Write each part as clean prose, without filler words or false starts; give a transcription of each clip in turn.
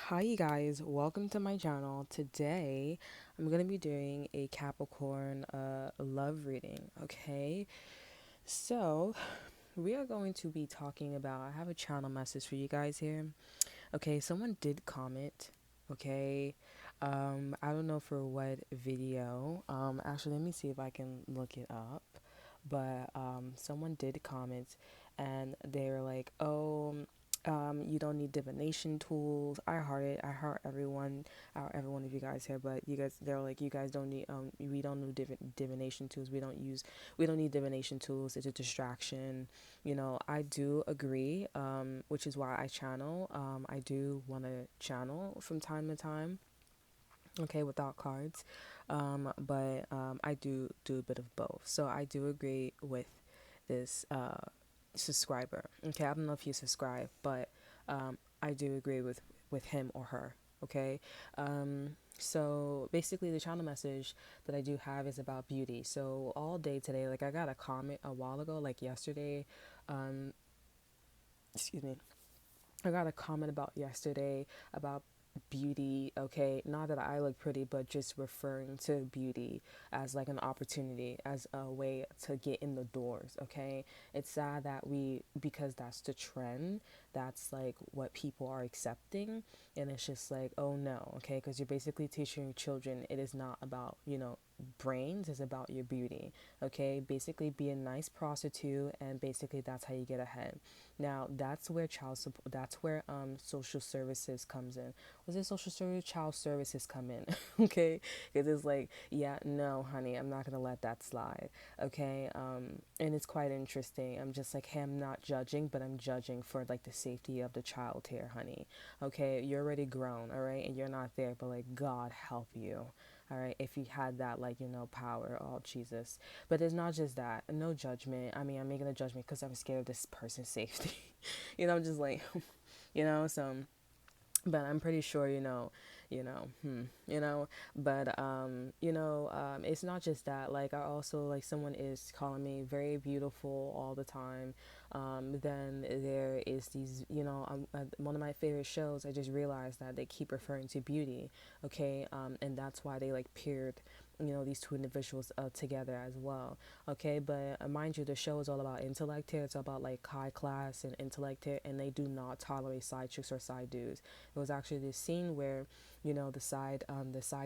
Hi you guys, welcome to my channel. Today I'm going to be doing a Capricorn love reading, okay? So, we are going to be talking about, I have a channel message for you guys here. Okay, someone did comment, okay? I don't know for what video. Actually, let me see if I can look it up. But someone did comment and they were like, "Oh, you don't need divination tools." I heart it. I heart every one of you guys here. But you guys, they're like, "You guys don't need. We don't need divination tools. We don't need divination tools. It's a distraction." I do agree. Which is why I channel. I do want to channel from time to time, okay, without cards, but I do a bit of both, so I do agree with this subscriber. Okay, I don't know if you subscribe, but I do agree with him or her. Okay, so basically the channel message that I do have is about beauty. So all day today, like, I got a comment a while ago, like yesterday, um excuse me, I got a comment about yesterday about beauty. Okay, not that I look pretty, but just referring to beauty as like an opportunity, as a way to get in the doors. Okay, it's sad that because that's the trend, that's like what people are accepting, and it's just like, oh no. Okay, because you're basically teaching your children it is not about, brains, it's about your beauty. Okay, basically be a nice prostitute, and basically that's how you get ahead. Now that's where child support, that's where social services comes in. Was it social service? Child services come in. Okay, because it's like, yeah, no, honey, I'm not gonna let that slide. Okay, and it's quite interesting. I'm just like, hey, I'm not judging, but I'm judging for like the safety of the child here, honey. Okay, you're already grown, all right, and you're not there, but like, God help you. All right, if you had that, like, power, oh Jesus. But it's not just that. No judgment. I mean, I'm making a judgment because I'm scared of this person's safety. I'm just like, so, but I'm pretty sure, you know, hmm, you know, but, it's not just that. Like, I also, like, someone is calling me very beautiful all the time. Then there is these, one of my favorite shows, I just realized that they keep referring to beauty. Okay. And that's why they like paired, these two individuals together as well. Okay, but mind you, the show is all about intellect here. It's about like high class and intellect here, and they do not tolerate side chicks or side dudes. It was actually this scene where, the side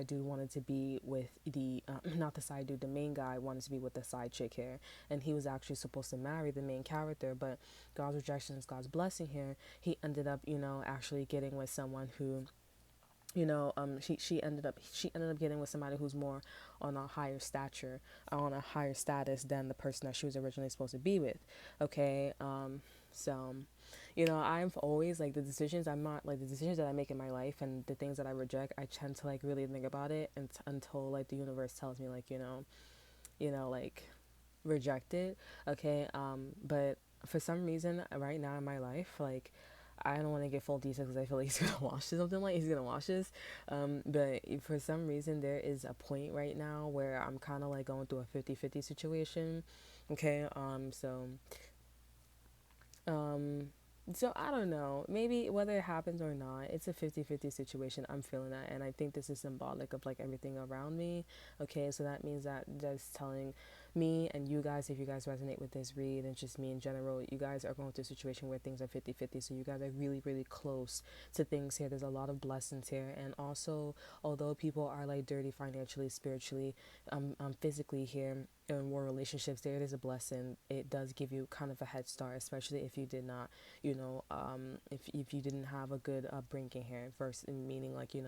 dude wanted to be with the not the side dude, the main guy wanted to be with the side chick here, and he was actually supposed to marry the main character, but God's rejection is God's blessing here. He ended up, actually getting with someone who, she ended up getting with somebody who's more on a higher stature, on a higher status than the person that she was originally supposed to be with. Okay, so, I'm always like, the decisions I'm not like, the decisions that I make in my life and the things that I reject, I tend to like really think about it, and until like the universe tells me, like, like, reject it. Okay, but for some reason right now in my life, like, I don't want to get full details because I feel like he's gonna watch this, something like he's gonna watch this. But for some reason there is a point right now where I'm kind of like going through a 50-50 situation. Okay, um, so I don't know. Maybe whether it happens or not, it's a 50-50 situation. I'm feeling that, and I think this is symbolic of like everything around me. Okay, so that means that that's telling me and you guys, if you guys resonate with this read, and just me in general, you guys are going through a situation where things are 50-50. So you guys are really, really close to things here. There's a lot of blessings here, and also, although people are like dirty financially, spiritually, physically here, in war relationships, there it is a blessing. It does give you kind of a head start, especially if you did not, if you didn't have a good upbringing here, first, meaning like, you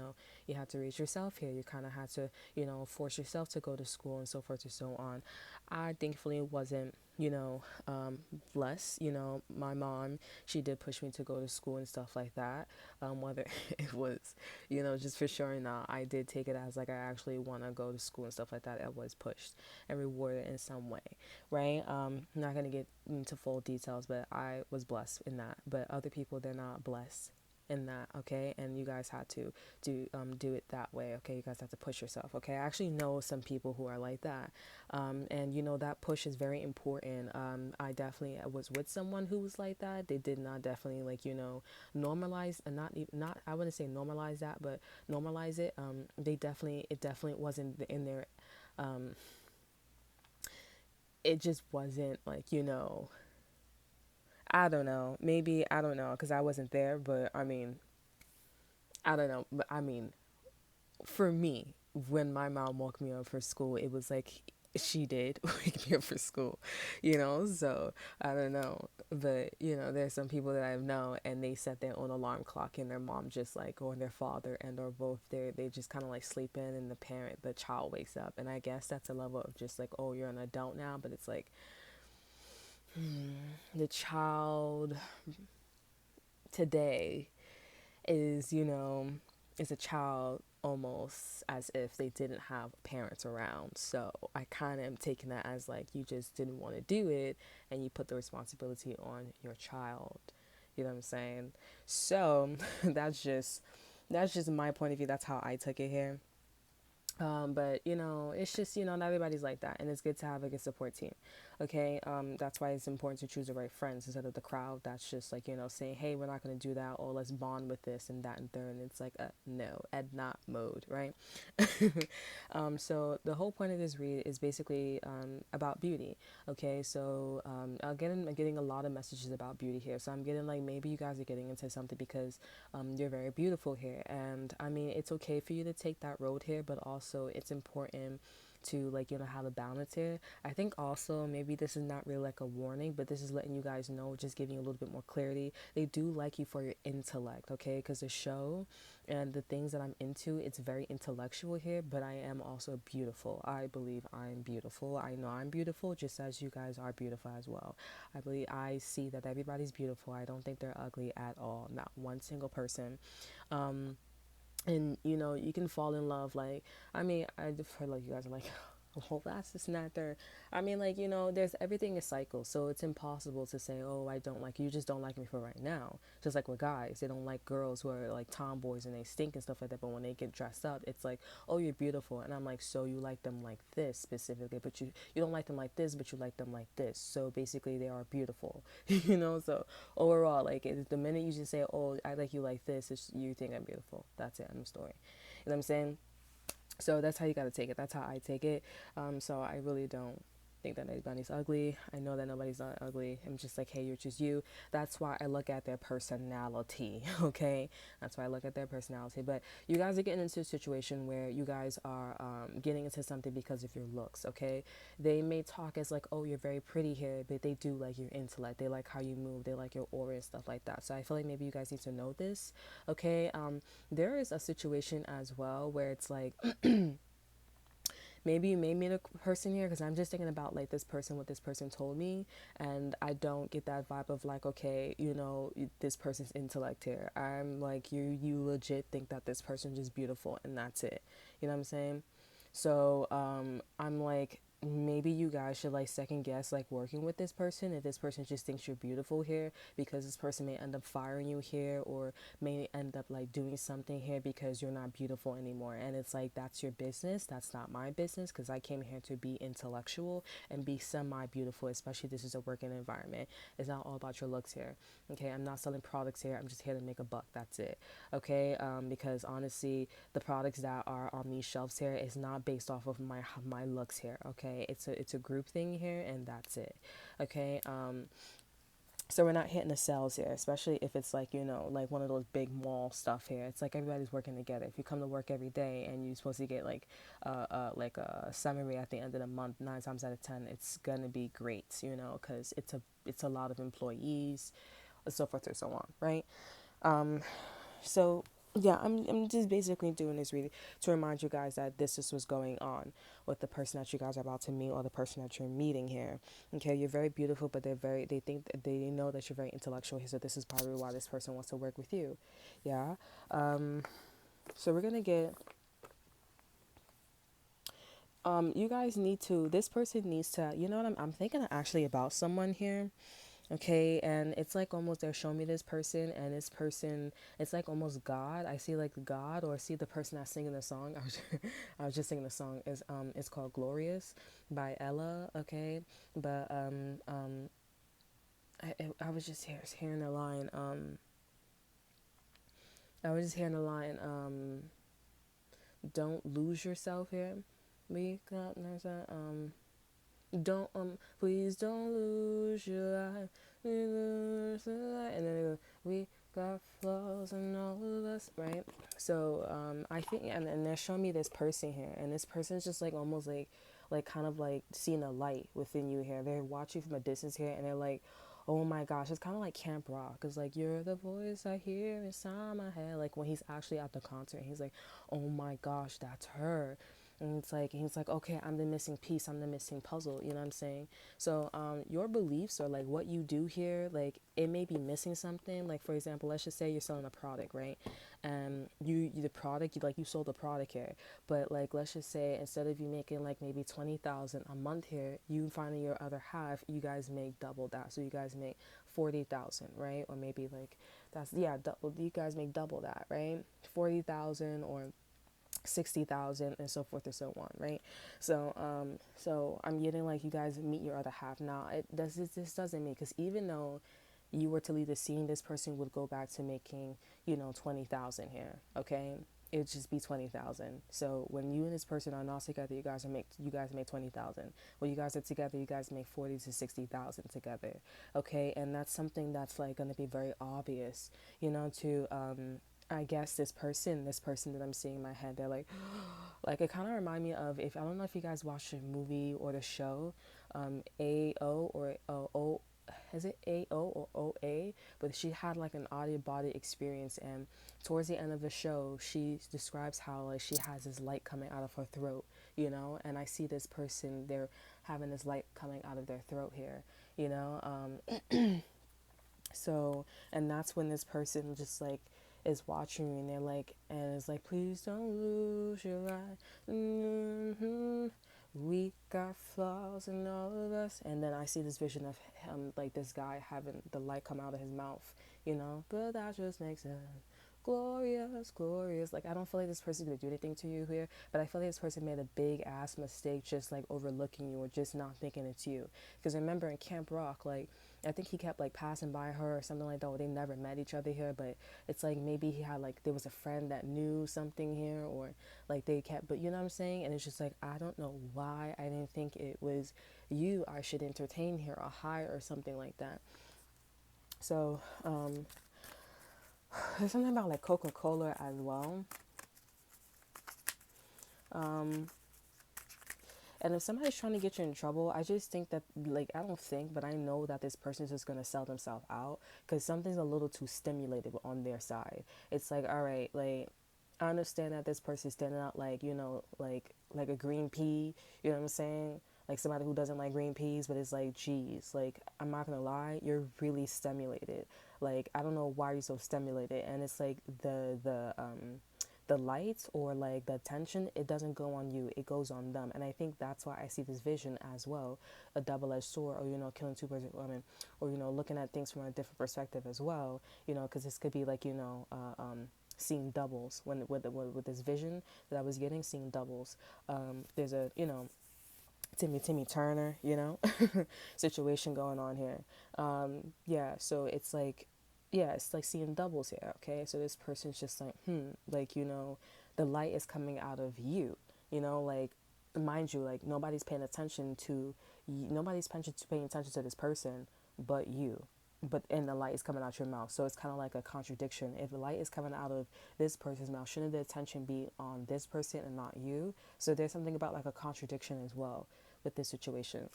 had to raise yourself here, you kind of had to, force yourself to go to school and so forth and so on. I thankfully wasn't, blessed. My mom, she did push me to go to school and stuff like that. Whether it was, just for sure or not, I did take it as like, I actually want to go to school and stuff like that. I was pushed and rewarded in some way, right? I'm not gonna get into full details, but I was blessed in that. But other people, they're not blessed. in that, okay? And you guys had to do it that way, okay? You guys have to push yourself, okay? I actually know some people who are like that, and that push is very important. I definitely was with someone who was like that. They did not definitely like normalize, and not I wouldn't say normalize that, but normalize it. It definitely wasn't in their, um, it just wasn't like I don't know. Maybe I don't know because I wasn't there, but I mean, I don't know. But I mean, for me, when my mom woke me up for school, it was like she did wake me up for school, So I don't know. But, there's some people that I know and they set their own alarm clock and their mom just like, or their father and or both, they just kind of like sleep in and the child wakes up. And I guess that's a level of just like, oh, you're an adult now. But it's like, the child today is, is a child almost as if they didn't have parents around. So I kind of am taking that as like you just didn't want to do it and you put the responsibility on your child. You know what I'm saying? So that's just my point of view. That's how I took it here. But it's just not everybody's like that, and it's good to have a good support team. Okay, that's why it's important to choose the right friends instead of the crowd. That's just like saying, hey, we're not gonna do that, or let's bond with this and that and third. And it's like no, ed not mode, right? So the whole point of this read is basically about beauty. Okay, so I'm getting a lot of messages about beauty here. So I'm getting like maybe you guys are getting into something because you're very beautiful here, and I mean it's okay for you to take that road here, but also it's important to like have a balance here. I think also maybe this is not really like a warning, but this is letting you guys know, just giving you a little bit more clarity. They do like you for your intellect, okay? Because the show and the things that I'm into, it's very intellectual here, but I am also beautiful. I believe I'm beautiful. I know I'm beautiful just as you guys are beautiful as well. I see that everybody's beautiful. I don't think they're ugly at all. Not one single person. Um, and you can fall in love, like I mean I feel like you guys are like well that's just not there. I mean like there's everything is cycle, so it's impossible to say, oh, I don't like you, just don't like me for right now. Just like with guys, they don't like girls who are like tomboys and they stink and stuff like that, but when they get dressed up it's like, oh, you're beautiful, and I'm like, so you like them like this specifically, but you don't like them like this, but you like them like this, so basically they are beautiful. So overall, like the minute you just say, oh, I like you like this, it's, you think I'm beautiful, that's it, end of story. You know what I'm saying? So that's how you got to take it. That's how I take it. So I really don't think that anybody's ugly. I know that nobody's not ugly. I'm just like, hey, you're just you. That's why I look at their personality, okay? That's why I look at their personality. But you guys are getting into a situation where you guys are getting into something because of your looks, okay? They may talk as like, oh, you're very pretty here, but they do like your intellect. They like how you move. They like your aura and stuff like that. So I feel like maybe you guys need to know this, okay? There is a situation as well where it's like, maybe you may meet a person here, because I'm just thinking about like this person, what this person told me, and I don't get that vibe of like, okay, this person's intellect here. I'm like, you legit think that this person's just beautiful and that's it. You know what I'm saying? So I'm like, maybe you guys should like second guess like working with this person if this person just thinks you're beautiful here, because this person may end up firing you here, or may end up like doing something here because you're not beautiful anymore. And it's like, that's your business, that's not my business, because I came here to be intellectual and be semi beautiful, especially this is a working environment. It's not all about your looks here, okay? I'm not selling products here, I'm just here to make a buck, that's it, okay? Because honestly, the products that are on these shelves here is not based off of my looks here, okay? It's a group thing here, and that's it, okay? So we're not hitting the sales here, especially if it's like, like one of those big mall stuff here. It's like everybody's working together. If you come to work every day and you're supposed to get like a summary at the end of the month, 9 times out of 10, it's gonna be great, because it's a lot of employees, so forth and so on, right? So yeah, I'm just basically doing this really to remind you guys that this is what's going on with the person that you guys are about to meet, or the person that you're meeting here. Okay, you're very beautiful, but they think that they know that you're very intellectual here, so this is probably why this person wants to work with you. Yeah. So we're gonna get you guys need to, this person needs to, you know what, I'm thinking actually about someone here. Okay, and it's like almost they're showing me this person, and this person, it's like almost God. I see like God, or see the person that's singing the song. I was just singing the song. Is it's called Glorious by Ella. Okay, but I was just hearing the line. I was just hearing the line. Don't lose yourself here. We got don't please don't lose your life. We lose the light. And then it goes, we got flaws in all of us, right? So I think, and they're showing me this person here, and this person's just like almost like kind of like seeing a light within you here. They're watching from a distance here, and they're like, oh my gosh, it's kind of like Camp Rock. It's like, you're the voice I hear inside my head. Like when he's actually at the concert, he's like, oh my gosh, that's her. And it's like, he's like, okay, I'm the missing piece, I'm the missing puzzle, you know what I'm saying? So your beliefs, or like what you do here, like it may be missing something. Like for example, let's just say you're selling a product, right? And you the product, you sold the product here, but like let's just say instead of you making like maybe 20,000 a month here, you finding your other half, you guys make double that. So you guys make 40,000, right? Or maybe like that's, yeah, double, you guys make double that, right? 40,000 or 60,000, and so forth and so on, right? So I'm getting like you guys meet your other half. Now it does this doesn't mean, because even though you were to leave the scene, this person would go back to making 20,000 here, okay? It'd just be 20,000. So when you and this person are not together, you guys make 20,000. When you guys are together, you guys make 40 to 60,000 together, okay? And that's something that's like going to be very obvious, to I guess this person that I'm seeing in my head. They're like it kind of remind me of, if I don't know if you guys watched the movie or the show, AO or O. Is it AO or OA? But she had like an out of body experience, and towards the end of the show, she describes how like she has this light coming out of her throat, And I see this person, they're having this light coming out of their throat here, you know. So, and that's when this person just like is watching you, and they're like, and it's like, please don't lose your life. We got flaws in all of us. And then I see this vision of him, like this guy having the light come out of his mouth, but that just makes sense. Glorious, glorious. Like, I don't feel like this person's gonna do anything to you here, but I feel like this person made a big ass mistake just like overlooking you, or just not thinking it's you. Because remember in Camp Rock, like, I think he kept like passing by her or something like that, or they never met each other here, but it's like maybe he had like, there was a friend that knew something here, or like they kept, but you know what I'm saying? And it's just like, I don't know why I didn't think it was you I should entertain here or hire or something like that. So there's something about like Coca-Cola as well. And if somebody's trying to get you in trouble, I just think that, like, I don't think, but I know that this person's just going to sell themselves out, because something's a little too stimulated on their side. It's like, all right, like, I understand that this person's standing out like, like a green pea, you know what I'm saying? Like somebody who doesn't like green peas, but it's like, geez, like, I'm not going to lie, you're really stimulated. Like, I don't know why you're so stimulated. And it's like the lights, or like the attention, it doesn't go on you, it goes on them. And I think that's why I see this vision as well, a double-edged sword, or killing two birds with one, or looking at things from a different perspective as well, because this could be like, seeing doubles. When with this vision that I was getting, seeing doubles. There's a Timmy Turner, situation going on here. Yeah, so it's like, yeah, it's like seeing doubles here, okay? So this person's just like, like, the light is coming out of you, like, mind you, like, paying attention to this person but you. But and the light is coming out your mouth, so it's kind of like a contradiction. If the light is coming out of this person's mouth, shouldn't the attention be on this person and not you? So there's something about like a contradiction as well with this situation.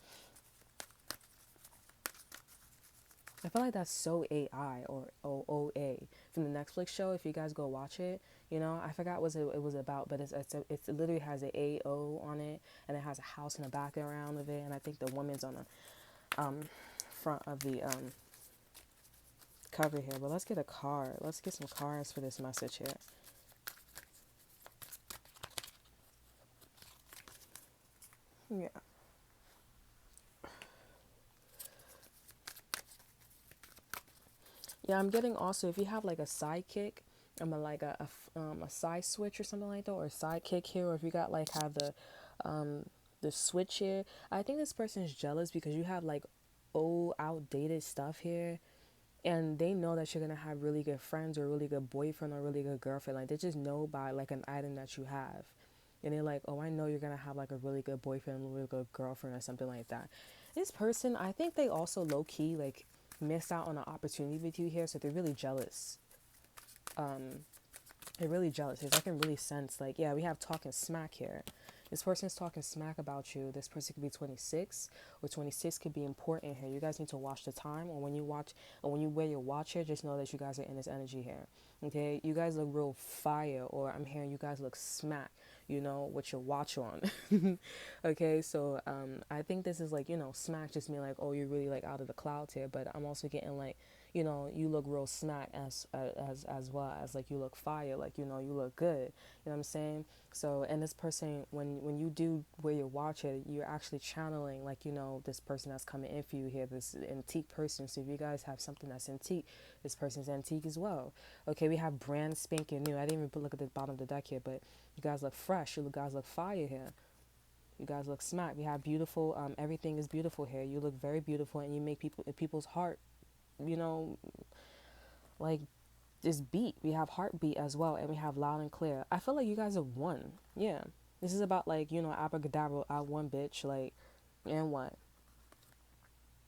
I feel like that's so AI, or OOA, from the Netflix show. If you guys go watch it, I forgot what it was about, but it literally has a AO on it, and it has a house in the background of it, and I think the woman's on the front of the cover here. But let's get a card. Let's get some cards for this message here. Yeah. Yeah, I'm getting also if you have like a sidekick, like a side switch or something like that, or a sidekick here, or if you got like have um the switch here. I think this person is jealous because you have like old outdated stuff here, and they know that you're gonna have really good friends or a really good boyfriend or a really good girlfriend. Like they just know by like an item that you have, and they're like, oh, I know you're gonna have like a really good boyfriend, a really good girlfriend, or something like that. This person, I think they also low key like missed out on an opportunity with you here, so they're really jealous. Um, they're really jealous because I can really sense like, yeah, we have talking smack here. This person's talking smack about you. This person could be 26, or 26 could be important here. You guys need to watch the time, or when you watch, or when you wear your watch here, just know that you guys are in this energy here. Okay, you guys look real fire, or I'm hearing you guys look smack, you know, with your watch on. Okay, so I think this is like, you know, smack just mean like, oh, you're really like out of the clouds here, but I'm also getting like, you know, you look real smack as well as like you look fire, like, you know, you look good. You know what I'm saying? So, and this person, when you do wear your watch here, you're actually channeling like, you know, this person that's coming in for you here, this antique person. So if you guys have something that's antique, this person's antique as well. Okay, we have brand spanking new. I didn't even look at the bottom of the deck here, but you guys look fresh. You guys look fire here. You guys look smack. We have beautiful. Everything is beautiful here. You look very beautiful, and you make people's heart, you know, like this beat. We have heartbeat as well, and we have loud and clear. I feel like you guys have won. Yeah, this is about like, you know, abracadabra. I won, bitch. Like, and what?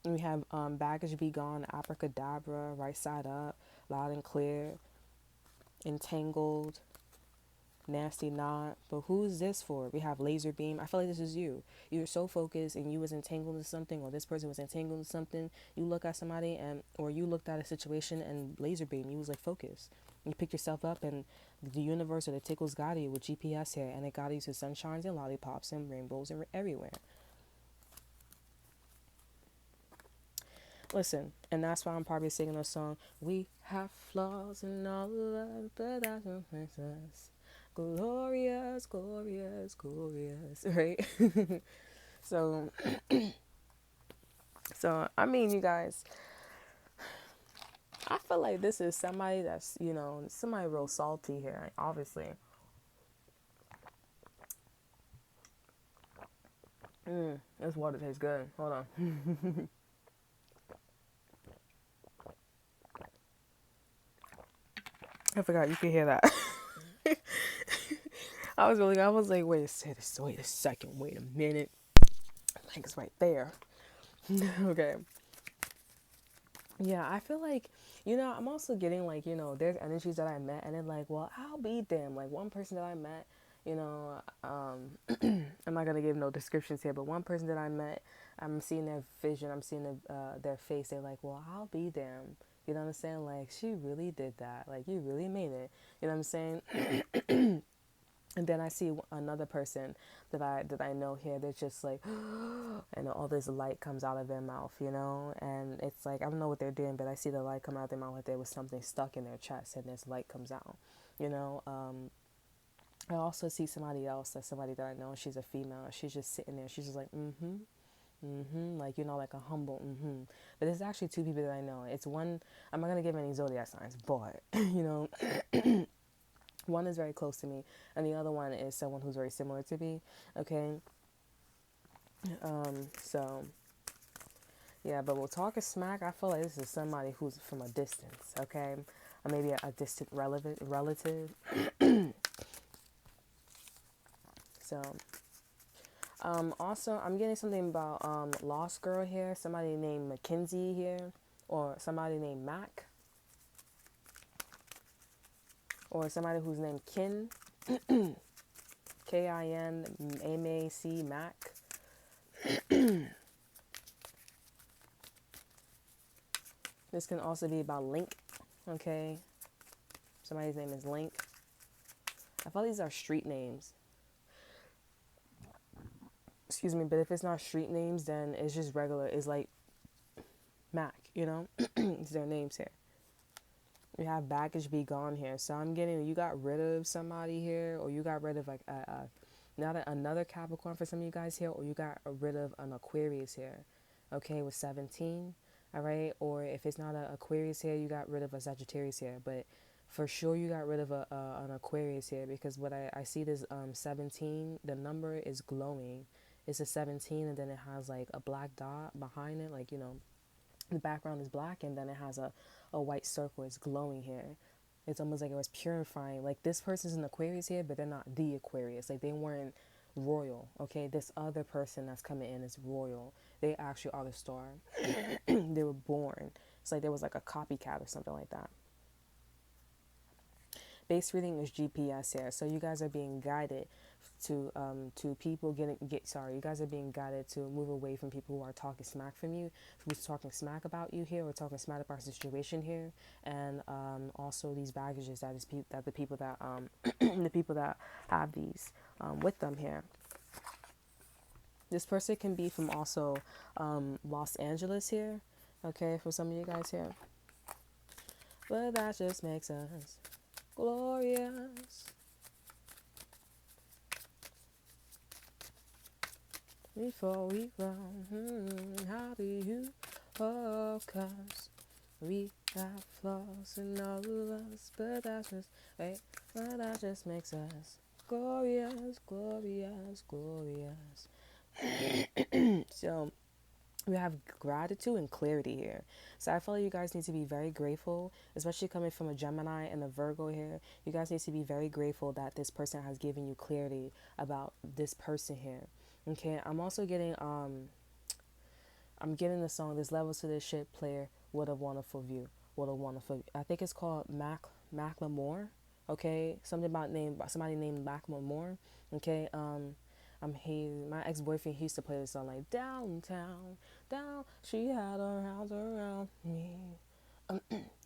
And we have baggage be gone, abracadabra, right side up, loud and clear, entangled, nasty knot. But who's this for? We have laser beam. I feel like this is you. You're so focused and you was entangled in something, or this person was entangled in something. You look at somebody, and or you looked at a situation and laser beam. You was like focused. You picked yourself up, and the universe or the tickles guided you with GPS here, and it guided you to sunshines and lollipops and rainbows and everywhere. Listen, and that's why I'm probably singing the song. We have flaws in all of us, but that's what makes us glorious, glorious, glorious, right? So, so I mean, you guys, I feel like this is somebody that's, you know, somebody real salty here. Obviously, this water tastes good. Hold on, I forgot you could hear that. I was like, wait a second, wait a minute. I think it's right there. Okay. Yeah, I feel like, you know, I'm also getting like, you know, there's energies that I met and then like, well, I'll beat them. Like one person that I met, you know, I'm not gonna give no descriptions here, but one person that I met, I'm seeing their vision, I'm seeing their face. They're like, well, I'll be them. You know what I'm saying? Like she really did that. Like you really made it. You know what I'm saying? And then I see another person that I know here. They're just like, and all this light comes out of their mouth, you know. And it's like I don't know what they're doing, but I see the light come out of their mouth like there was something stuck in their chest, and this light comes out, you know. I also see somebody else, that's somebody that I know. She's a female. She's just sitting there. She's just like, like, you know, like a humble, But there's actually two people that I know. It's one. I'm not gonna give any zodiac signs, but you know. One is very close to me, and the other one is someone who's very similar to me. Okay. So yeah, but we'll talk a smack. I feel like this is somebody who's from a distance. Okay, or maybe a distant relative. So also I'm getting something about lost girl here. Somebody named Mackenzie here, or somebody named Mac, or somebody who's named Kin. KIN, Mac. This can also be about Link, okay? Somebody's name is Link. I thought these are street names. Excuse me, but if it's not street names, then it's just regular. It's like Mac, you know? It's their names here. We have baggage be gone here. So I'm getting, you got rid of somebody here, or you got rid of like not another Capricorn for some of you guys here, or you got rid of an Aquarius here, okay, with 17. all right? Or if it's not an Aquarius here, you got rid of a Sagittarius here, but for sure you got rid of an Aquarius here, because what I see this 17, the number is glowing. It's a 17, and then it has like a black dot behind it, like, you know, the background is black, and then it has a white circle. It's glowing here. It's almost like it was purifying. Like, this person's an Aquarius here, but they're not the Aquarius. Like, they weren't royal, okay? This other person that's coming in is royal. They actually are the star. They were born. It's like there was like a copycat or something like that. Base reading is GPS here, so you guys are being guided to people you guys are being guided to move away from people who are talking smack from you, who's talking smack about you here, or talking smack about the situation here, and also these baggages that the people that the people that have these with them here. This person can be from also Los Angeles here, okay, for some of you guys here, but that just makes us glorious. Before we run, how do you? Oh, 'cause we got flaws in all of us, but that just makes us glorious, glorious, glorious. So we have gratitude and clarity here. So I feel like you guys need to be very grateful, especially coming from a Gemini and a Virgo here. You guys need to be very grateful that this person has given you clarity about this person here. Okay, I'm also getting I'm getting the song "There's Levels to This Shit" player. What a wonderful view. What a wonderful. I think it's called Macklemore. Okay, something about somebody named Macklemore. Okay, my ex boyfriend, he used to play this song like downtown, down. She had her house around me.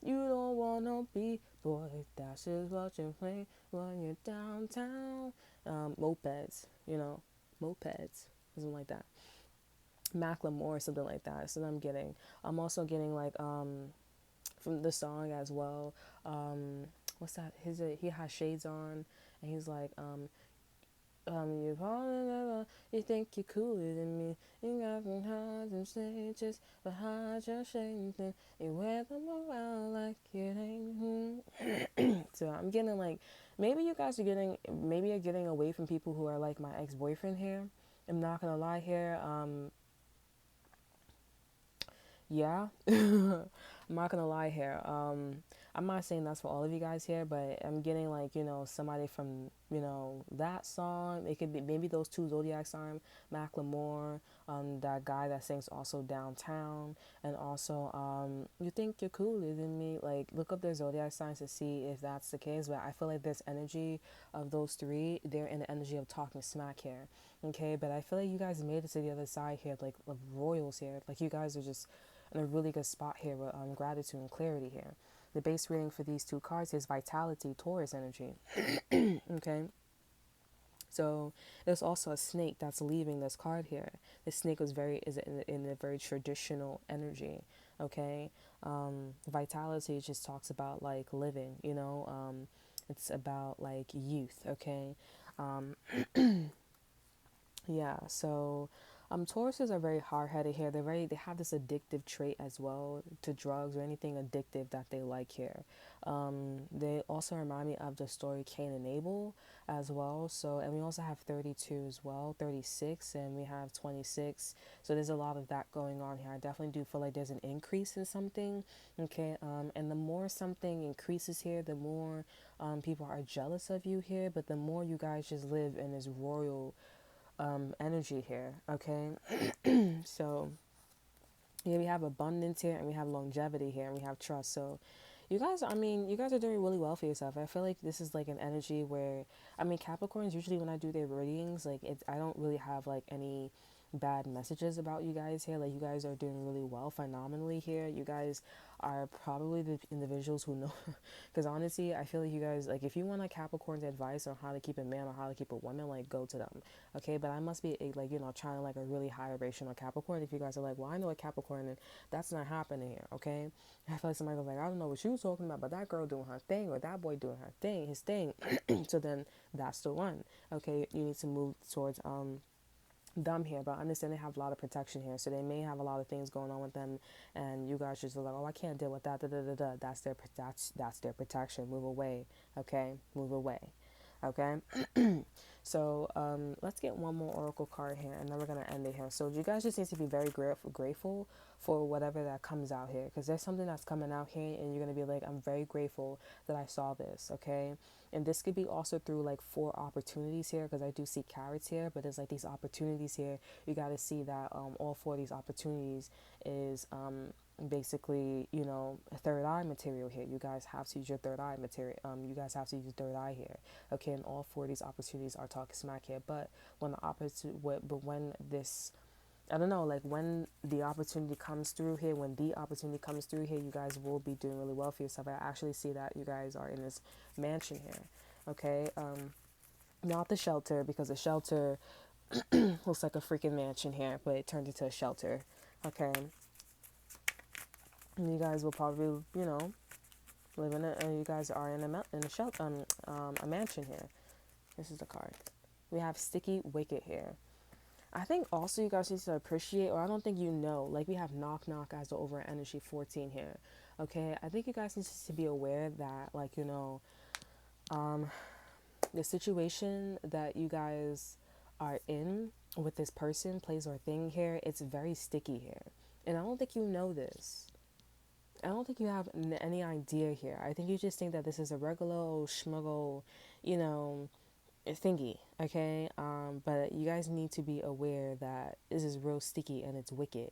You don't wanna be boy. That's just what you play when you're downtown. Mopeds, you know, mopeds, something like that. Macklemore or something like that. So I'm getting. I'm also getting like from the song as well. What's that? He has shades on, and he's like you falling ever, you think you're cooler than me. You got some highs and stages behind your shades, and you wear them around like it ain't. So I'm getting like, maybe you guys are getting, maybe you're getting away from people who are like my ex-boyfriend here. I'm not gonna lie here. Yeah, I'm not gonna lie here. I'm not saying that's for all of you guys here, but I'm getting like, you know, somebody from, you know, that song. It could be maybe those two zodiac signs, Macklemore, that guy that sings also Downtown, and also You Think You're Cooler Than Me. Like, look up their zodiac signs to see if that's the case. But I feel like this energy of those three, they're in the energy of talking smack here. Okay, but I feel like you guys made it to the other side here, like of royals here. Like, you guys are just in a really good spot here with gratitude and clarity here. The base reading for these two cards is Vitality, Taurus energy. Okay, so there's also a snake that's leaving this card here. The snake is in a very traditional energy. Okay, Vitality just talks about like living. You know, it's about like youth. Okay, um, yeah, so Tauruses are very hard-headed here. They have this addictive trait as well to drugs or anything addictive that they like here. They also remind me of the story Cain and Abel as well. So, and we also have 32 as well, 36, and we have 26. So there's a lot of that going on here. I definitely do feel like there's an increase in something. Okay, and the more something increases here, the more people are jealous of you here. But the more you guys just live in this royal energy here, okay? So, yeah, we have abundance here, and we have longevity here, and we have trust. So, you guys are doing really well for yourself. I feel like this is like an energy where, Capricorns, usually when I do their readings, like, I don't really have like any bad messages about you guys here. Like, you guys are doing really well, phenomenally here. You guys are probably the individuals who know, because honestly, I feel like you guys, like, if you want a Capricorn's advice on how to keep a man or how to keep a woman, like, go to them. Okay, but I must be like, you know, trying to like a really high vibrational Capricorn. If you guys are like, well, I know a Capricorn, and that's not happening here. Okay, I feel like somebody was like, I don't know what she was talking about, but that girl doing her thing, or that boy doing her thing, his thing. So then that's the one. Okay, you need to move towards them here, but I understand they have a lot of protection here, so they may have a lot of things going on with them, and you guys just are like, oh, I can't deal with that. Da, da, da, da. That's their protection. Move away, okay? Move away, okay? So let's get one more oracle card here, and then we're gonna end it here. So you guys just need to be very grateful for whatever that comes out here, because there's something that's coming out here, and you're gonna be like, I'm very grateful that I saw this, okay? And this could be also through like 4 opportunities here, because I do see carrots here, but there's like these opportunities here. You got to see that all 4 of these opportunities is basically, you know, third eye material here. You guys have to use your third eye material. You guys have to use third eye here, okay? And all 4 of these opportunities are talking smack here. But when the when this, I don't know, like when the opportunity comes through here, you guys will be doing really well for yourself. I actually see that you guys are in this mansion here, okay? Not the shelter, because the shelter looks like a freaking mansion here, but it turned into a shelter, okay? And you guys will probably, you know, live in a, you guys are in a shelter, a mansion here. This is the card. We have sticky wicket here. I think also you guys need to appreciate, or I don't think you know, like we have knock knock as the over energy 14 here, okay? I think you guys need to be aware that, like, you know, the situation that you guys are in with this person, place, or thing here, it's very sticky here. And I don't think you know this. I don't think you have any idea here. I think you just think that this is a regular old schmuggle, you know, thingy, okay? But you guys need to be aware that this is real sticky and it's wicked.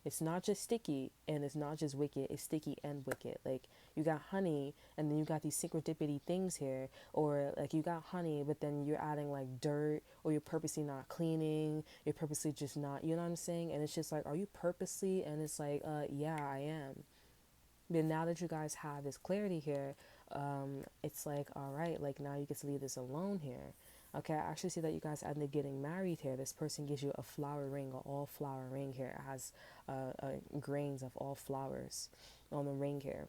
It's not just sticky and it's not just wicked, it's sticky and wicked. Like, you got honey and then you got these synchrodipity things here, or like you got honey but then you're adding like dirt, or you're purposely not cleaning, you're purposely just not, you know what I'm saying? And it's just like, are you purposely? And it's like, yeah, I am. But now that you guys have this clarity here, it's like, all right, like now you get to leave this alone here. Okay, I actually see that you guys end up getting married here. This person gives you a flower ring, an all flower ring here. It has grains of all flowers on the ring here.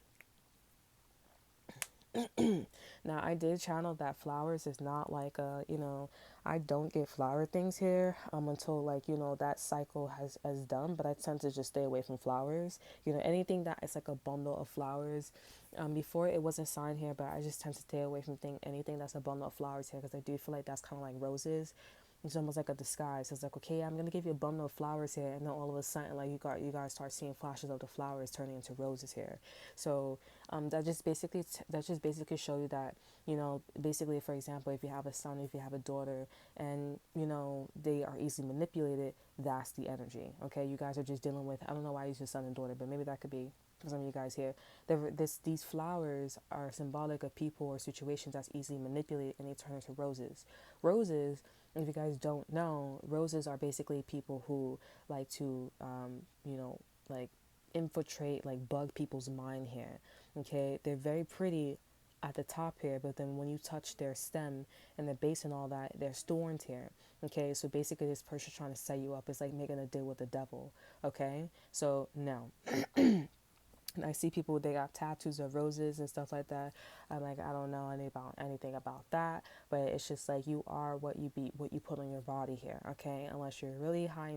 Now, I did channel that flowers is not like you know, I don't get flower things here until like, you know, that cycle has done, but I tend to just stay away from flowers. You know, anything that is like a bundle of flowers. Before it wasn't signed here, but I just tend to stay away from anything that's a bundle of flowers here, because I do feel like that's kind of like roses. It's almost like a disguise. It's like, okay, I'm gonna give you a bundle of flowers here, and then all of a sudden, like you guys start seeing flashes of the flowers turning into roses here. So that just basically show you that, you know, basically, for example, if you have a son, if you have a daughter, and you know they are easily manipulated, that's the energy. Okay, you guys are just dealing with, I don't know why I use your son and daughter, but maybe that could be for some of you guys here. These flowers are symbolic of people or situations that's easily manipulated, and they turn into roses. Roses, if you guys don't know, roses are basically people who like to, you know, like infiltrate, like bug people's mind here. Okay, they're very pretty at the top here, but then when you touch their stem and the base and all that, they're thorns here. Okay, so basically this person's trying to set you up. It's like making a deal with the devil. Okay, so no. And I see people, they got tattoos of roses and stuff like that. I'm like, I don't know anything about that, but it's just like, you are what you put on your body here, okay? Unless you're really high,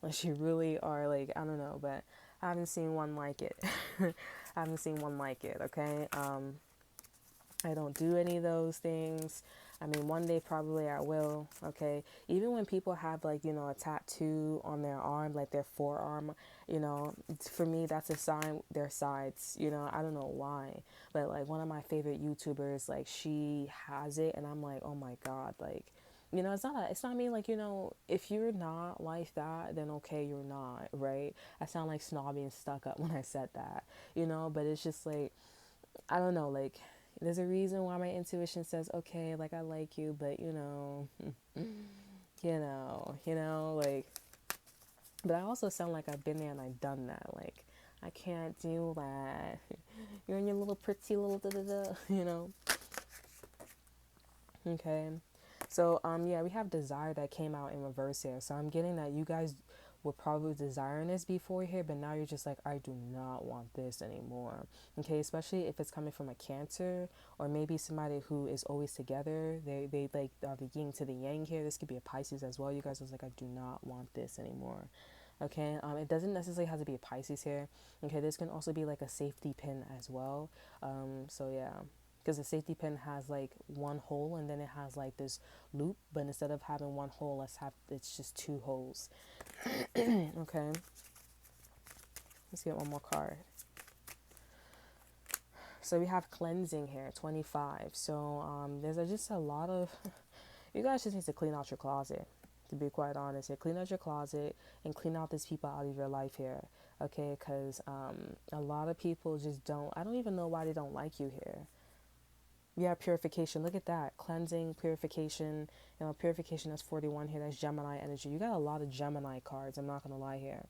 unless you really are like, I don't know, but I haven't seen one like it. I haven't seen one like it, okay? I don't do any of those things. I mean, one day probably I will, okay? Even when people have, like, you know, a tattoo on their arm, like their forearm, you know, for me, that's a sign their sides, you know, I don't know why. But, like, one of my favorite YouTubers, like, she has it, and I'm like, oh my God, like, you know, it's not me, like, you know, if you're not like that, then okay, you're not, right? I sound like snobby and stuck up when I said that, you know, but it's just like, I don't know, like, there's a reason why my intuition says, okay, like, I like you, but, you know, like, but I also sound like I've been there and I've done that. Like, I can't do that. You're in your little pretty little da-da-da, you know. Okay. So, yeah, we have desire that came out in reverse here. So I'm getting that you guys were probably desiring this before here, but now you're just like, I do not want this anymore. Okay, especially if it's coming from a Cancer, or maybe somebody who is always together. They like are the yin to the yang here. This could be a Pisces as well. You guys was like, I do not want this anymore. Okay, it doesn't necessarily have to be a Pisces here. Okay, this can also be like a safety pin as well. So yeah, because the safety pin has like one hole and then it has like this loop, but instead of having one hole, it's just two holes. Okay, let's get one more card. So we have cleansing here, 25. So there's just a lot of, you guys just need to clean out your closet, to be quite honest. Here, clean out your closet and clean out these people out of your life here, okay? Because a lot of people just don't, I don't even know why they don't like you here. Yeah, purification. Look at that. Cleansing, purification. Purification, that's 41 here. That's Gemini energy. You got a lot of Gemini cards. I'm not going to lie here.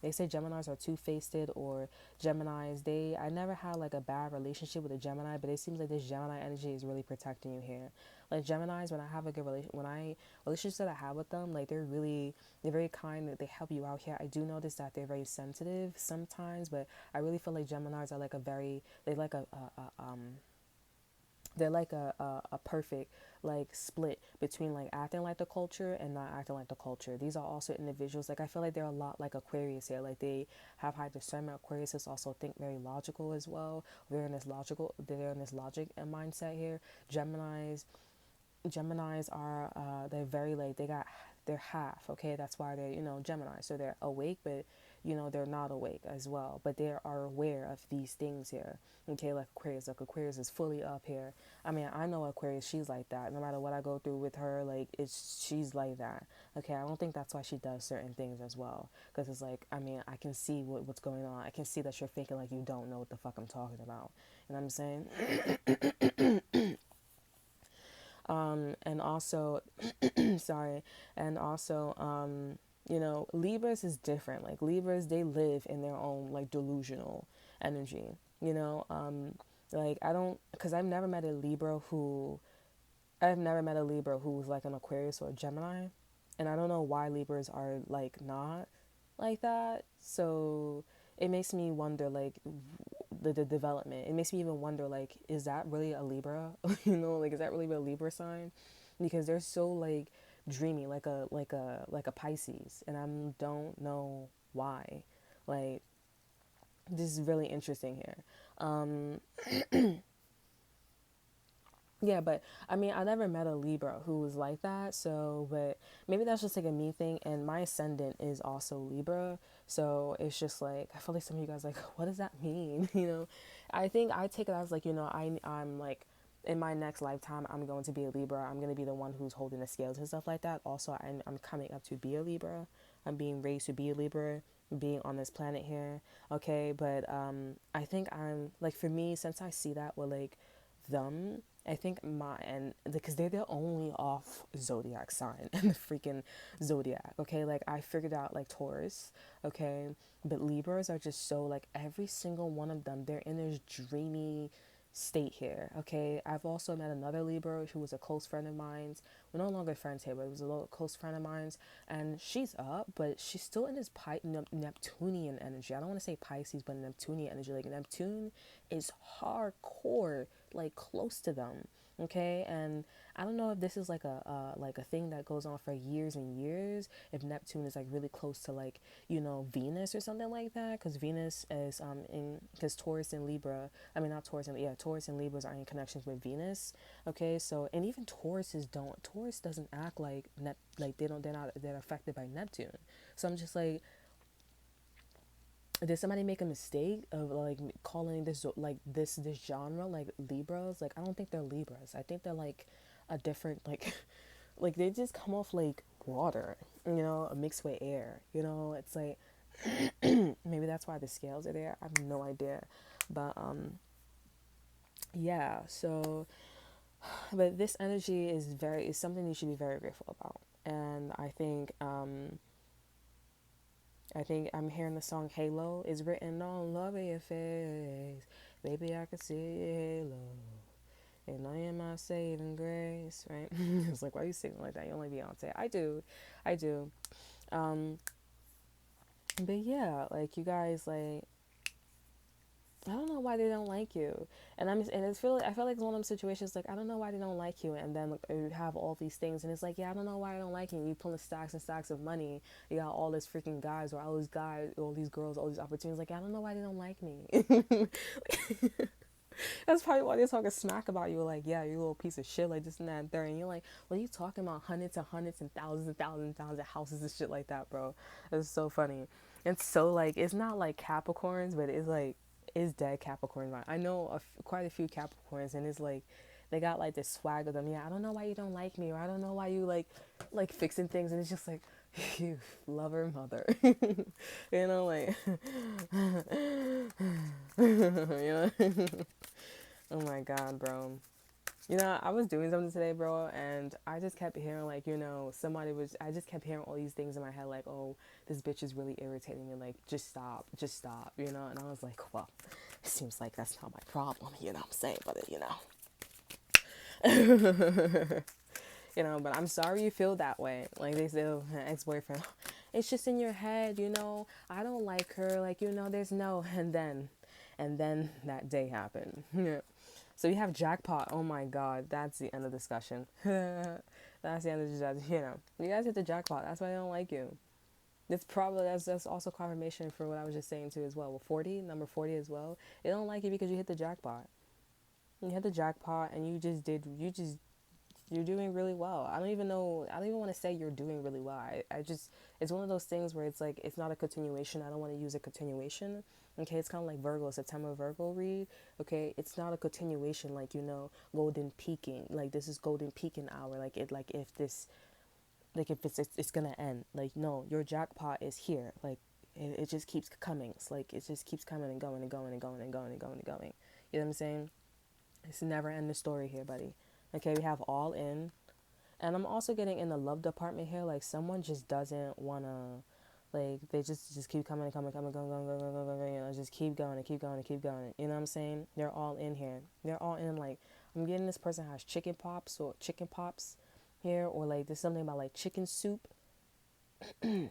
They say Geminis are two-faced, or Geminis, I never had like a bad relationship with a Gemini, but it seems like this Gemini energy is really protecting you here. Like Geminis, when I have a good relationships that I have with them, like they're very kind, that they help you out here. I do notice that they're very sensitive sometimes, but I really feel like Geminis are like they're like a perfect like split between like acting like the culture and not acting like the culture. These are also individuals, like I feel like they're a lot like Aquarius here. Like they have high discernment. Aquarius is also think very logical as well. They're in this logic and mindset here. Geminis are they're very like they're half, okay? That's why they're, Gemini. So they're awake, but they're not awake as well. But they are aware of these things here. Okay, like Aquarius is fully up here. I mean, I know Aquarius, she's like that. No matter what I go through with her, like she's like that. Okay, I don't think that's why she does certain things as well. Because it's like, I mean, I can see what's going on. I can see that you're thinking like you don't know what the fuck I'm talking about. You know what I'm saying? And also, sorry, and also, Libras is different. Like Libras, they live in their own like delusional energy. Like I don't, because I've never met a Libra who's like an Aquarius or a Gemini, and I don't know why Libras are like not like that. So it makes me wonder, like the development. It makes me even wonder, like, is that really a Libra? Like, is that really a Libra sign? Because they're so like dreamy, like a Pisces, and I don't know why. Like, this is really interesting here. Yeah, but I mean, I never met a Libra who was like that. So, but maybe that's just like a me thing. And my ascendant is also Libra. So it's just like, I feel like some of you guys like, what does that mean? I think I take it as like, I'm like, in my next lifetime, I'm going to be a Libra. I'm going to be the one who's holding the scales and stuff like that. Also, I'm coming up to be a Libra. I'm being raised to be a Libra, being on this planet here. Okay. But I think I'm like, for me, since I see that with like, them, I think and because they're the only off zodiac sign in the freaking zodiac, okay? Like I figured out like Taurus, okay? But Libras are just so like every single one of them, they're in this dreamy state here, okay? I've also met another Libra who was a close friend of mine's. We're no longer friends here, but it was a little close friend of mine's, and she's up, but she's still in this Neptunian energy. I don't want to say Pisces, but Neptunian energy. Like Neptune is hardcore, like close to them, okay? And I don't know if this is like a thing that goes on for years and years, if Neptune is like really close to like Venus or something like that, because Venus is in, because Taurus and Libra, I mean not Taurus and, yeah, Taurus and Libras are in connections with Venus, okay? So, and even Taurus doesn't act like they're affected by Neptune. So I'm just like, did somebody make a mistake of like calling this like this genre like Libras? Like I don't think they're Libras. I think they're like a different like like they just come off like water, mixed with air. It's like maybe that's why the scales are there. I have no idea. But yeah, so but this energy is something you should be very grateful about. And I think I'm hearing the song Halo is written on love of your face. Baby, I can see your halo. And I am my saving grace, right? It's like, why are you singing like that? You only Beyonce. I do. Um, But yeah, like you guys, like I don't know why they don't like you, and I feel like it's one of them situations like I don't know why they don't like you, and then like, you have all these things, and it's like yeah I don't know why I don't like you. And you pulling stacks and stacks of money, you got all this freaking guys or all these guys, all these girls, all these opportunities. Like I don't know why they don't like me. That's probably why they're talking smack about you. Like yeah, you little piece of shit, like this and that and third. And you're like, what are you talking about? Hundreds and thousands and thousands and thousands of houses and shit like that, bro. It's so funny. It's so like it's not like Capricorns, but it's like is dead Capricorn vibe. I know quite a few Capricorns, and it's like they got like this swag of them. Yeah, I don't know why you don't like me, or I don't know why you like fixing things, and it's just like you lover mother, you know, like you know. Oh my god, bro. You know, I was doing something today, bro, and I just kept hearing, like, you know, I just kept hearing all these things in my head, like, oh, this bitch is really irritating me, like, just stop, you know? And I was like, well, it seems like that's not my problem, you know what I'm saying? But, you know, but I'm sorry you feel that way. Like, they say, oh, ex-boyfriend, it's just in your head, you know? I don't like her, like, you know, there's no, and then that day happened. So you have jackpot. Oh my god, that's the end of discussion. That's the end of the discussion. You know, you guys hit the jackpot. That's why I don't like you. That's also confirmation for what I was just saying too as well. Well, 40, number 40 as well. They don't like you because you hit the jackpot. You hit the jackpot and you're doing really well. I don't even know. I don't even want to say you're doing really well. I just, it's one of those things where it's like, it's not a continuation. I don't want to use a continuation. Okay, it's kind of like Virgo, September Virgo read. Okay, it's not a continuation like, you know, golden peaking. Like, this is golden peaking hour. Like, if this, like, if it's gonna end. Like, no, your jackpot is here. Like, it just keeps coming. It's like, it just keeps coming and going and going and going and going and going and going. You know what I'm saying? It's never end the story here, buddy. Okay, we have all in. And I'm also getting in the love department here, like someone just doesn't wanna, like they just keep coming and coming, coming, going, going, going, going, going, going, you know, just keep going and keep going and keep going. You know what I'm saying? They're all in here. They're all in. Like I'm getting this person has chicken pops here, or like there's something about like chicken soup. We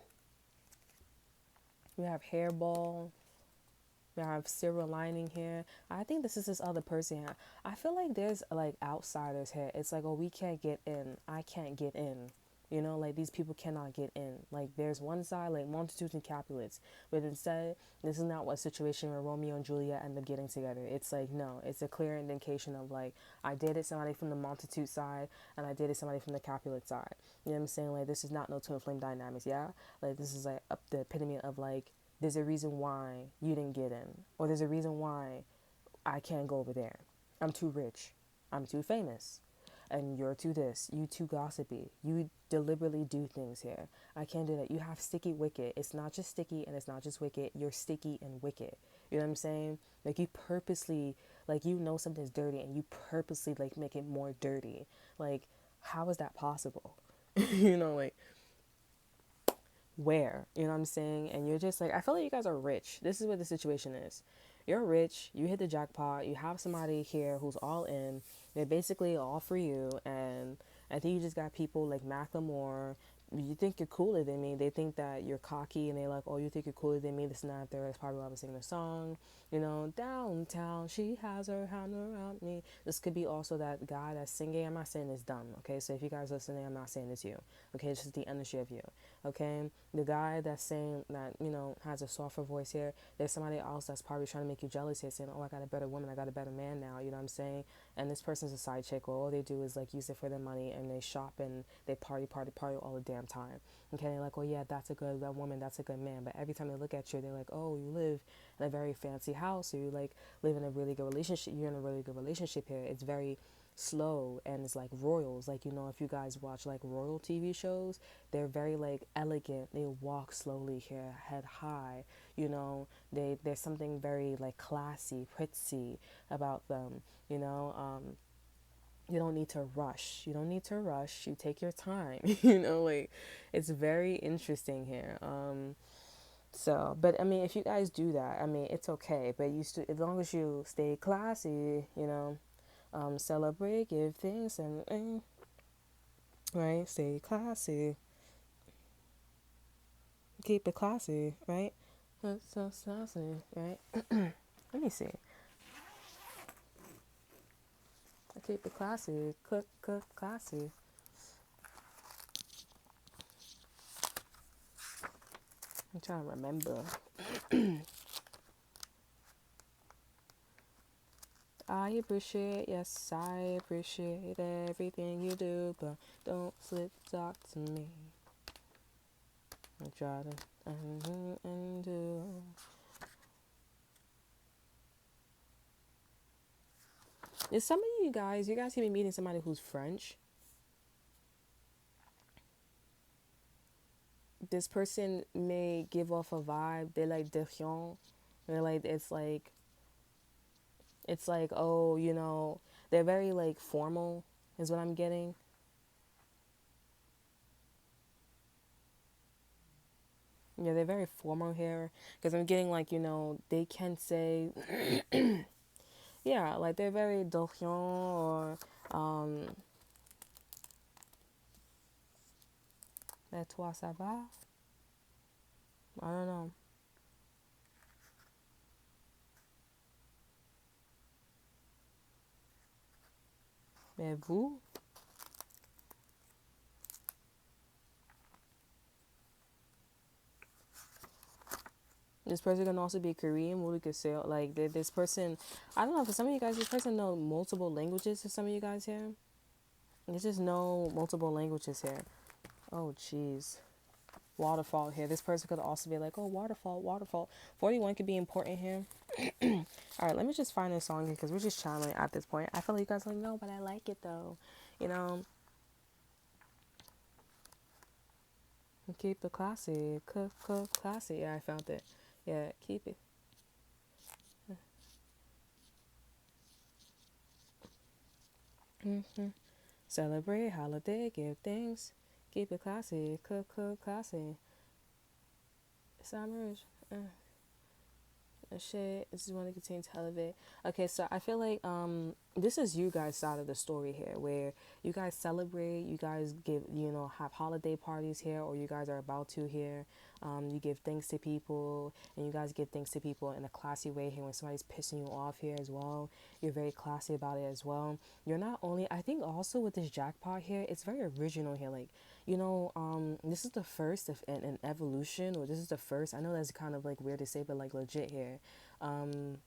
have hairball. We have silver lining here. I think this is this other person here. I feel like there's like outsiders here. It's like, oh, we can't get in. I can't get in. You know, like these people cannot get in. Like there's one side, like multitudes and Capulets. But instead, this is not what situation where Romeo and Juliet end up getting together. It's like, no, it's a clear indication of like, I dated somebody from the multitude side and I dated somebody from the Capulet side. You know what I'm saying? Like, this is not no twin flame dynamics, yeah? Like, this is like up the epitome of like, there's a reason why you didn't get in, or there's a reason why I can't go over there. I'm too rich, I'm too famous, and you're too this, you too gossipy, you deliberately do things here. I can't do that. You have sticky wicket. It's not just sticky and it's not just wicked, you're sticky and wicked. You know what I'm saying? Like you purposely, like you know something's dirty and you purposely like make it more dirty. Like how is that possible? You know, like where, you know what I'm saying? And you're just like, I feel like you guys are rich. This is what the situation is. You're rich, you hit the jackpot, you have somebody here who's all in, they're basically all for you, and I think you just got people like Macklemore. You think you're cooler than me. They think that you're cocky, and they're like, "Oh, you think you're cooler than me?" This and that. That's probably why I'm singing the song. You know, downtown, she has her hand around me. This could be also that guy that's singing. I'm not saying it's dumb, okay? So if you guys listening, I'm not saying it's you, okay? It's just the energy of you, okay? The guy that's saying that, you know, has a softer voice here. There's somebody else that's probably trying to make you jealous here, saying, "Oh, I got a better woman. I got a better man now." You know what I'm saying? And this person's a side chick, or all they do is like use it for their money, and they shop and they party all the damn time. Okay, they're like, "Oh yeah, that's a good woman, that's a good man." But every time they look at you, they're like, "Oh, you live in a very fancy house, or you like live in a really good relationship. You're in a really good relationship here." It's very slow and it's like royals. Like, you know, if you guys watch like royal TV shows, they're very like elegant. They walk slowly here, head high. You know, there's something very like classy, pretty about them. You know, you don't need to rush. You don't need to rush. You take your time. You know, like it's very interesting here. So, but I mean, if you guys do that, I mean, it's okay. But as long as you stay classy, you know, celebrate, give things, and right, stay classy. Keep it classy, right? So classy, right? Let me see. Keep it classy. Cook, classy. I'm trying to remember. I appreciate, yes, I appreciate everything you do, but don't slip talk to me. I try to and do. Is some of you guys can be meeting somebody who's French. This person may give off a vibe. They're like défiant. They're like it's like, oh, you know, they're very like formal is what I'm getting. Yeah, they're very formal here because I'm getting like, you know, they can say yeah, like they're very défiant or et toi ça va? I don't know. Mais vous? This person can also be Korean. What we could say, like this person, I don't know. For some of you guys, this person know multiple languages. For some of you guys here, they just know multiple languages here. Oh, jeez. Waterfall here. This person could also be like, oh, waterfall, waterfall. 41 could be important here. All right, let me just find this song here because we're just channeling at this point. I feel like you guys are like, no, but I like it though. You know, keep it classy. Cook, classy. Yeah, I found it. Yeah, keep it. Mm-hmm. Celebrate, holiday, give thanks. Keep it classy. Cook, classy. Summers. Shit, this is one that contains hell of it. Okay, so I feel like this is you guys' side of the story here, where you guys celebrate, you guys give, you know, have holiday parties here, or you guys are about to here. You give thanks to people, and you guys give thanks to people in a classy way here. When somebody's pissing you off here as well, you're very classy about it as well. You're not only, I think also with this jackpot here, it's very original here. Like, you know, this is the first of an evolution, or this is the first. I know that's kind of like weird to say, but like legit here. Um,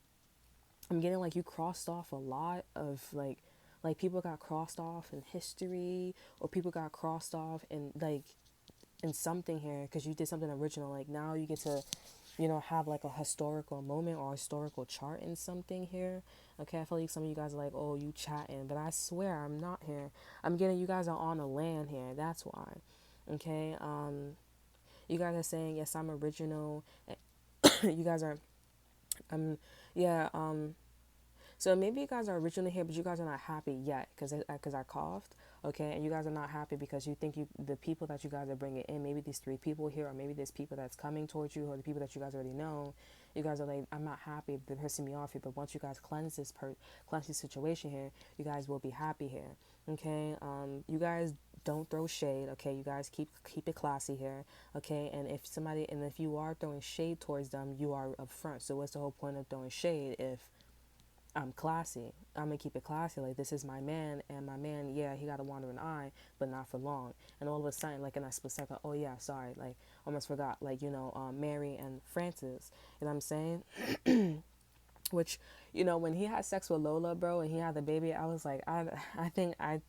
I'm getting like you crossed off a lot of like people got crossed off in history, or people got crossed off in like in something here because you did something original. Like now you get to, you know, have like a historical moment or historical chart in something here. Okay, I feel like some of you guys are like, oh, you chatting, but I swear I'm not here. I'm getting you guys are on the land here. That's why. Okay, you guys are saying yes, I'm original. You guys are, yeah, so maybe you guys are originally here, but you guys are not happy yet because I coughed, okay? And you guys are not happy because you think the people that you guys are bringing in, maybe these three people here, or maybe there's people that's coming towards you, or the people that you guys already know. You guys are like, I'm not happy. They're pissing me off here. But once you guys cleanse this situation here, you guys will be happy here, okay? You guys don't throw shade, okay? You guys keep it classy here, okay? And if you are throwing shade towards them, you are upfront. So what's the whole point of throwing shade if I'm classy? I'm gonna keep it classy. Like, this is my man, and my man, yeah, he got a wandering eye, but not for long. And all of a sudden, like in that split second, oh yeah, sorry, like almost forgot, like, you know, Mary and Francis. You know what I'm saying? Which, you know, when he had sex with Lola, bro, and he had the baby, I was like, I think I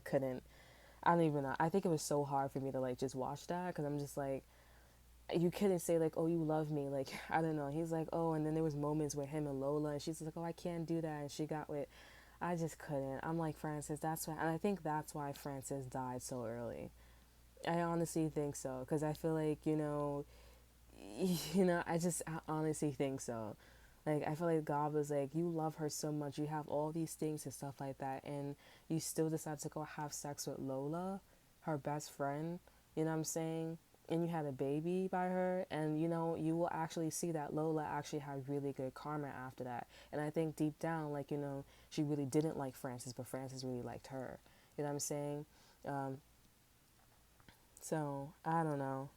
couldn't. I don't even know. I think it was so hard for me to like just watch that because I'm just like, you couldn't say like, oh, you love me, like, I don't know. He's like, oh, and then there was moments with him and Lola, and she's like, oh, I can't do that, and she got with, I just couldn't. I'm like, Francis, that's why. And I think that's why Francis died so early. I honestly think so because I feel like, you know, I honestly think so. Like, I feel like God was like, you love her so much, you have all these things and stuff like that, and you still decide to go have sex with Lola, her best friend, you know what I'm saying? And you had a baby by her, and you know, you will actually see that Lola actually had really good karma after that. And I think deep down, like, you know, she really didn't like Francis, but Francis really liked her. You know what I'm saying? So, I don't know.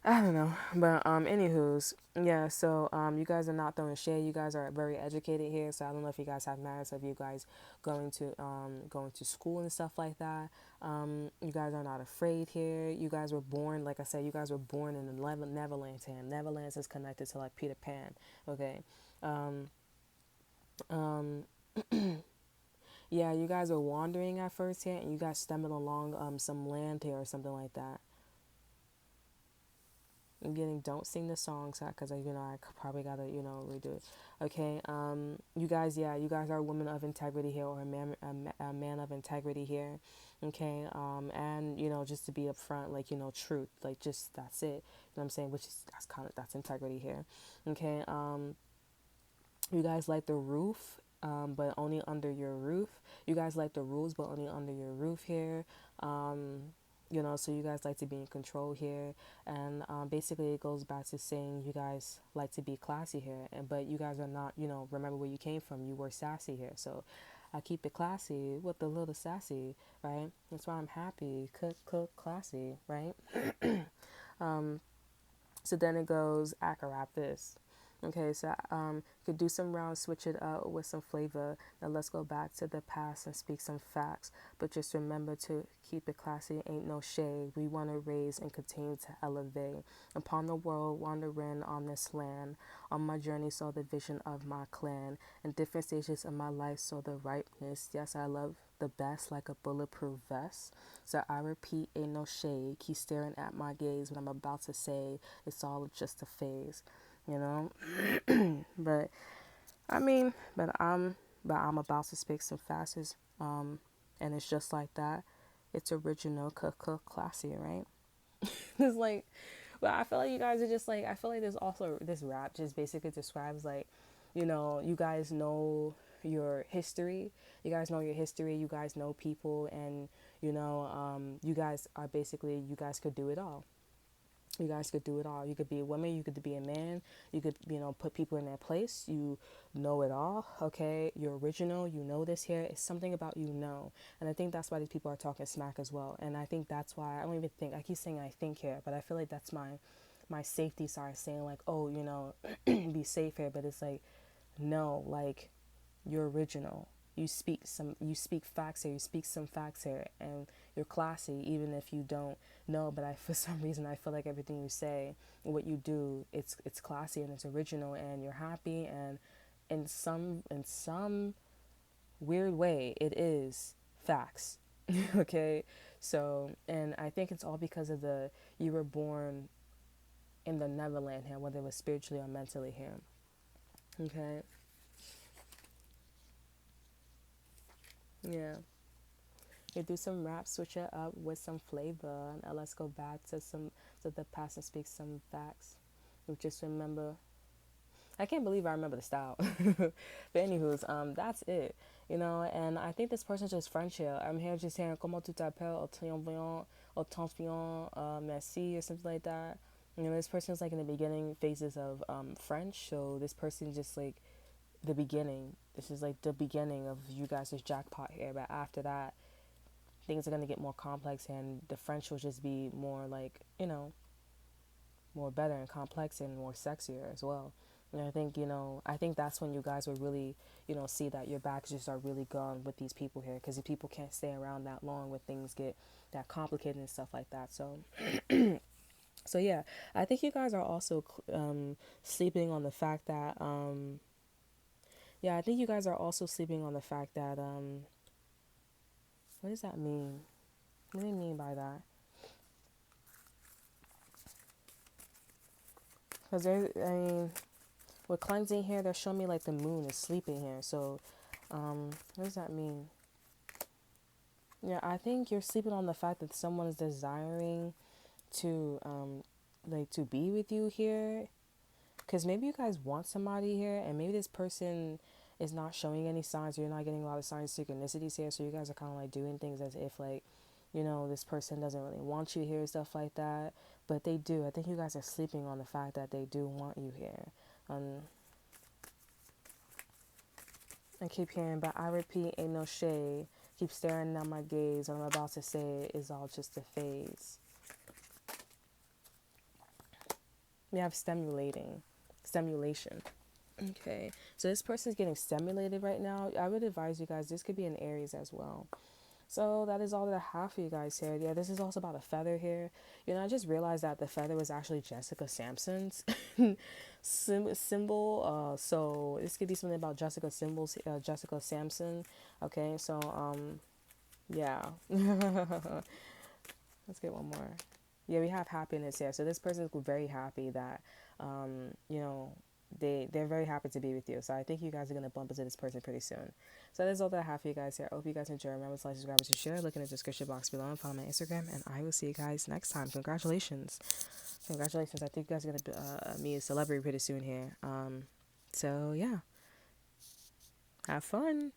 I don't know, but anywho's, yeah. So you guys are not throwing shade. You guys are very educated here. So I don't know if you guys have matters of you guys going to school and stuff like that. You guys are not afraid here. You guys were born, like I said, you guys were born in the Neverland. Neverland is connected to like Peter Pan. Okay, um, um, yeah. You guys were wandering at first here, and you guys stumbled along some land here or something like that. I'm getting don't sing the songs because I probably gotta redo it. Okay, you guys, yeah, you guys are women of integrity here, or a man of integrity here. Okay, and just to be upfront, like truth, like just that's it. You know what I'm saying? Which is that's integrity here. Okay, you guys like the roof, but only under your roof. You guys like the rules, but only under your roof here. So you guys like to be in control here, and basically it goes back to saying you guys like to be classy here, but you guys are not. Remember where you came from. You were sassy here, so I keep it classy with a little sassy, right? That's why I'm happy. Cook, classy, right? So then it goes Akarat this. Okay, so you could do some rounds, switch it up with some flavor. Now let's go back to the past and speak some facts. But just remember to keep it classy, ain't no shade. We want to raise and continue to elevate. Upon the world, wandering on this land. On my journey, saw the vision of my clan. In different stages of my life, saw the ripeness. Yes, I love the best like a bulletproof vest. So I repeat, ain't no shade. Keep staring at my gaze. What I'm about to say, it's all just a phase. You know, but I mean, but I'm about to speak some facets, and it's just like that. It's original, classy, right? It's like, but I feel like you guys are just like, I feel like there's also this rap just basically describes like, you guys know your history. You guys know your history. You guys know people, and you guys are basically, you guys could do it all. You guys could do it all. You could be a woman, you could be a man, you could, put people in their place. You know it all, okay? You're original, you know this here. It's something about And I think that's why these people are talking smack as well. And I think that's why, I don't even think, I keep saying I think here, but I feel like that's my safety side saying like, oh, be safe here. But it's like, no, like, you're original. You speak facts here. You speak some facts here, and you're classy, even if you don't know. But for some reason, I feel like everything you say, what you do, it's classy and it's original, and you're happy, and in some weird way, it is facts. Okay, so and I think it's all because of the you were born in the Neverland here, whether it was spiritually or mentally here. Okay, yeah. You do some rap, switch it up with some flavor. Now let's go back to the past and speak some facts. You just remember. I can't believe I remember the style. But anywho's, that's it. And I think this person's just French here. I'm here just hearing comment tu t'appelles, au t'enfiant, merci, or something like that. This person's like in the beginning phases of French, so this person just like the beginning. This is like the beginning of you guys' jackpot here, but after that, things are going to get more complex, and the French will just be more like, more better and complex and more sexier as well. And I think that's when you guys will really, see that your backs just are really gone with these people here, because the people can't stay around that long when things get that complicated and stuff like that. So yeah, I think you guys are also sleeping on the fact that, yeah, I think you guys are also sleeping on the fact that, what does that mean? What do you mean by that? Because with cleansing here, they're showing me like the moon is sleeping here. So, what does that mean? Yeah, I think you're sleeping on the fact that someone is desiring to, like, to be with you here. Because maybe you guys want somebody here, and maybe this person is not showing any signs, or you're not getting a lot of signs of synchronicities here. So you guys are kind of like doing things as if like, this person doesn't really want you here and stuff like that. But they do. I think you guys are sleeping on the fact that they do want you here. I keep hearing, but I repeat, ain't no shade. Keep staring at my gaze. What I'm about to say is all just a phase. We have stimulation. Okay, so this person is getting stimulated right now. I would advise you guys, this could be in Aries as well. So that is all that I have for you guys here. Yeah, this is also about a feather here. You know, I just realized that the feather was actually Jessica Sampson's symbol. So this could be something about Jessica Sampson. Okay, so yeah. Let's get one more. Yeah, we have happiness here. So this person is very happy that, you know, they're very happy to be with you. So I think you guys are gonna bump into this person pretty soon. So that's all that I have for you guys here. I hope you guys enjoy. Remember to like, subscribe, and share. Look in the description box below and follow my Instagram. And I will see you guys next time. Congratulations, congratulations! I think you guys are gonna meet a celebrity pretty soon here. So yeah, have fun.